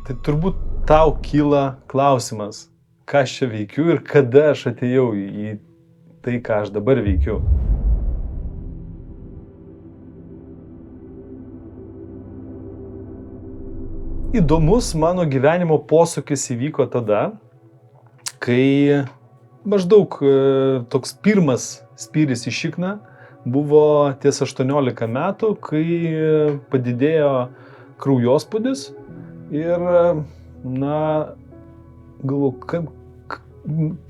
Tai turbūt tau kyla klausimas, ką aš čia veikiu ir kada aš atėjau į tai, ką aš dabar veikiu. Įdomus mano gyvenimo posūkis įvyko tada, kai maždaug toks pirmas spyris į šikną buvo ties 18 metų, kai padidėjo kraujospūdis ir, galvoju,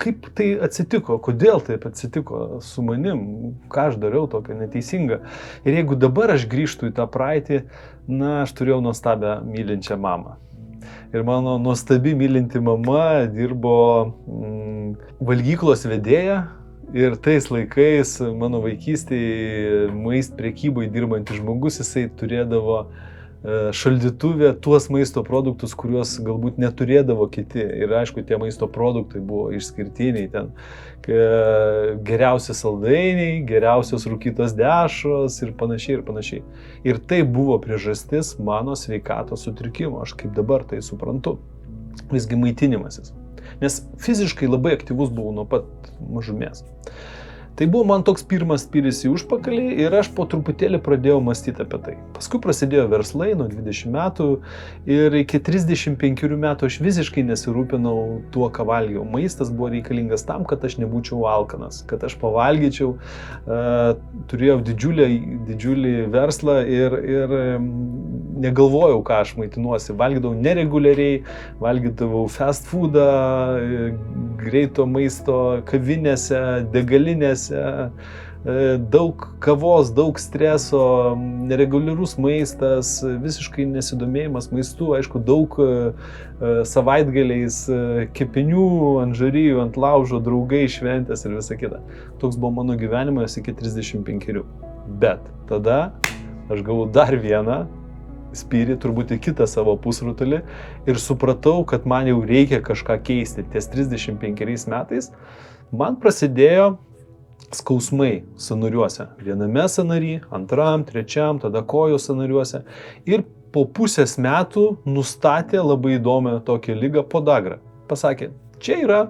kaip tai atsitiko, kodėl taip atsitiko su manim, ką aš dariau tokio neteisinga. Ir jeigu dabar aš grįžtu į tą praeitį, aš turėjau nuostabią mylinčią mamą. Ir mano nuostabi mylinti mama dirbo valgyklos vedėja ir tais laikais mano vaikystėje prekyboje dirbantis žmogus, jisai turėdavo šaldytuvė tuos maisto produktus, kuriuos galbūt neturėdavo kiti. Ir aišku, tie maisto produktai buvo išskirtiniai, ten geriausi saldainiai, geriausios rūkytos dešros ir panašiai. Ir tai buvo priežastis mano sveikatos sutrikimo, aš kaip dabar tai suprantu. Visgi maitinimasis. Nes fiziškai labai aktyvus buvau nuo pat mažumės. Tai buvo man toks pirmas spyris į užpakalį ir aš po truputėlį pradėjau mąstyti apie tai. Paskui prasidėjo verslai nuo 20 metų ir iki 35 metų aš visiškai nesirūpinau tuo, ką valgiau. Maistas buvo reikalingas tam, kad aš nebūčiau alkanas, kad aš pavalgyčiau. Turėjau didžiulį verslą ir negalvojau, ką aš maitinuosi. Valgydavau nereguliariai, valgydavau fast foodą, greito maisto kavinėse, degalinėse. Daug kavos, daug streso, nereguliarus maistas, visiškai nesidomėjimas maistu, aišku, daug savaitgaliais kepinių ant žarijų, ant laužo, draugai, šventės ir visa kita. Toks buvo mano gyvenimas iki 35. Bet tada aš gavau dar vieną spyrį, turbūt į kitą savo pusrutulį ir supratau, kad man jau reikia kažką keisti. Ties 35 metais man prasidėjo skausmai sąnariuose. Viename sąnary, antram, trečiam, tada kojų sąnariuose. Ir po pusės metų nustatė labai įdomią tokią ligą podagrą. Pasakė, čia yra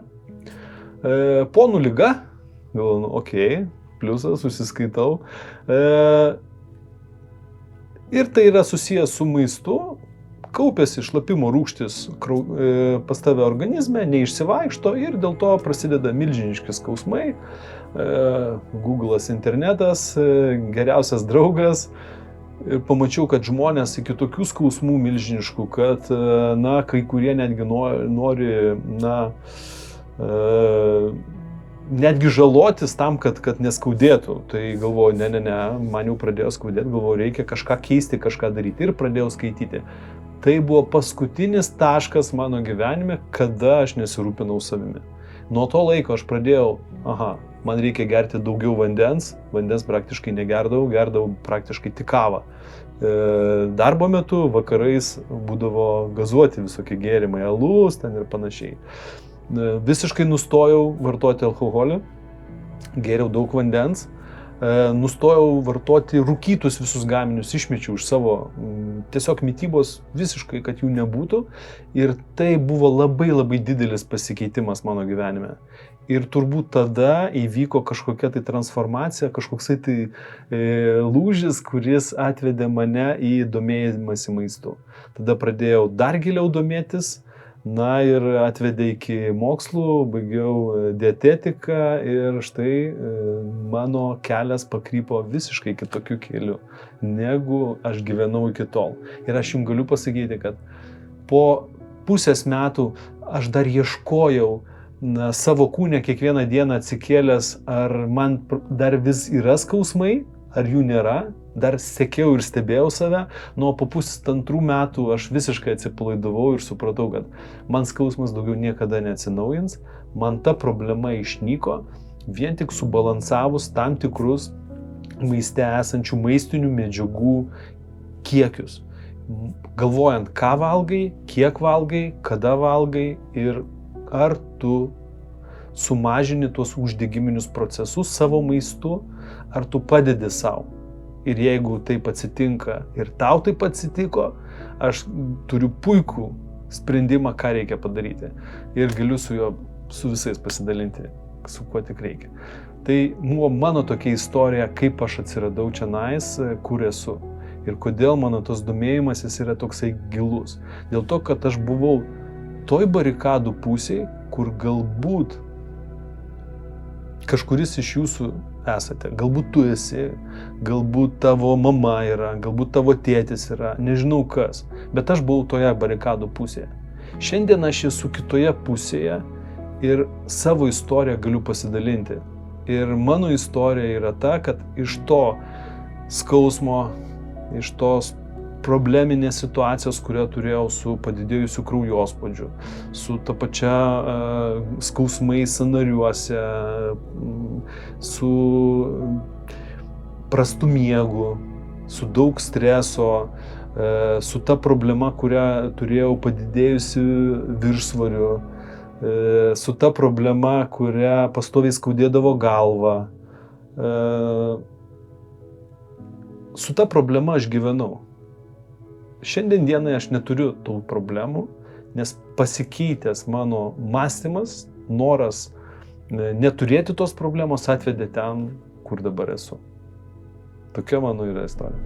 ponų liga. Galvoju, okei, pliusas, susiskaitau. Ir tai yra susijęs su maistu. Kaupiasi šlapimo rūgštis pas tave organizme, neišsivaikšto ir dėl to prasideda milžiniški skausmai. Google'as, internetas, geriausias draugas. Ir pamačiau, kad žmonės iki tokių skausmų milžiniškų, kad, kai kurie netgi nori, netgi žalotis tam, kad neskaudėtų. Tai galvoju, ne, man jau pradėjo skaudėti, galvoju, reikia kažką keisti, kažką daryti ir pradėjau skaityti. Tai buvo paskutinis taškas mano gyvenime, kada aš nesirūpinau savimi. Nuo to laiko aš pradėjau, man reikia gerti daugiau vandens praktiškai gerdavau praktiškai tik kavą. Darbo metu, vakarais būdavo gazuoti visokie gėrimai, alus ten ir panašiai. Visiškai nustojau vartoti alkoholį, gėriau daug vandens, nustojau vartoti rūkytus visus gaminius, išmečiau iš savo tiesiog mitybos visiškai, kad jų nebūtų. Ir tai buvo labai labai didelis pasikeitimas mano gyvenime. Ir turbūt tada įvyko kažkokia tai transformacija, kažkoksai tai lūžis, kuris atvedė mane į domėjimąsi maistu. Tada pradėjau dar giliau domėtis. Ir atvedė iki mokslų, baigiau dietetiką ir štai mano kelias pakrypo visiškai kitokiu keliu, negu aš gyvenau iki tol. Ir aš jums galiu pasakyti, kad po pusės metų aš dar ieškojau savo kūne kiekvieną dieną atsikėlęs, ar man dar vis yra skausmai, ar jų nėra. Dar sekiau ir stebėjau save, po 2 metų aš visiškai atsipalaidavau ir supratau, kad man skausmas daugiau niekada neatsinaujins, man ta problema išnyko, vien tik subalansavus tam tikrus maiste esančių maistinių medžiagų kiekius. Galvojant, ką valgai, kiek valgai, kada valgai ir ar tu sumažini tuos uždegiminius procesus savo maistu, ar tu padedi savo. Ir jeigu taip atsitinka ir tau taip atsitiko, aš turiu puikų sprendimą, ką reikia padaryti. Ir galiu su visais pasidalinti, su kuo tik reikia. Tai buvo mano tokia istorija, kaip aš atsiradau čionais, kur esu. Ir kodėl mano tas domėjimasis yra toksai gilus. Dėl to, kad aš buvau toj barikadų pusėje, kur galbūt kažkuris iš jūsų esate. Galbūt tu esi, galbūt tavo mama yra, galbūt tavo tėtis yra, nežinau kas. Bet aš buvau toje barikadų pusėje. Šiandien aš esu kitoje pusėje ir savo istoriją galiu pasidalinti. Ir mano istorija yra ta, kad iš to skausmo, iš tos probleminės situacijos, kurią turėjau su padidėjusiu kraujospūdžiu, su ta pačia skausmais sąnariuose, su prastu miegu, su daug streso, su ta problema, kurią turėjau padidėjusi viršsvariu, su ta problema, kurią pastoviai skaudėdavo galvą. Su ta problema aš gyvenau. Šiandien dienai aš neturiu tų problemų, nes pasikeitęs mano mąstymas, noras neturėti tos problemos atvedė ten, kur dabar esu. Tokia mano yra istorija.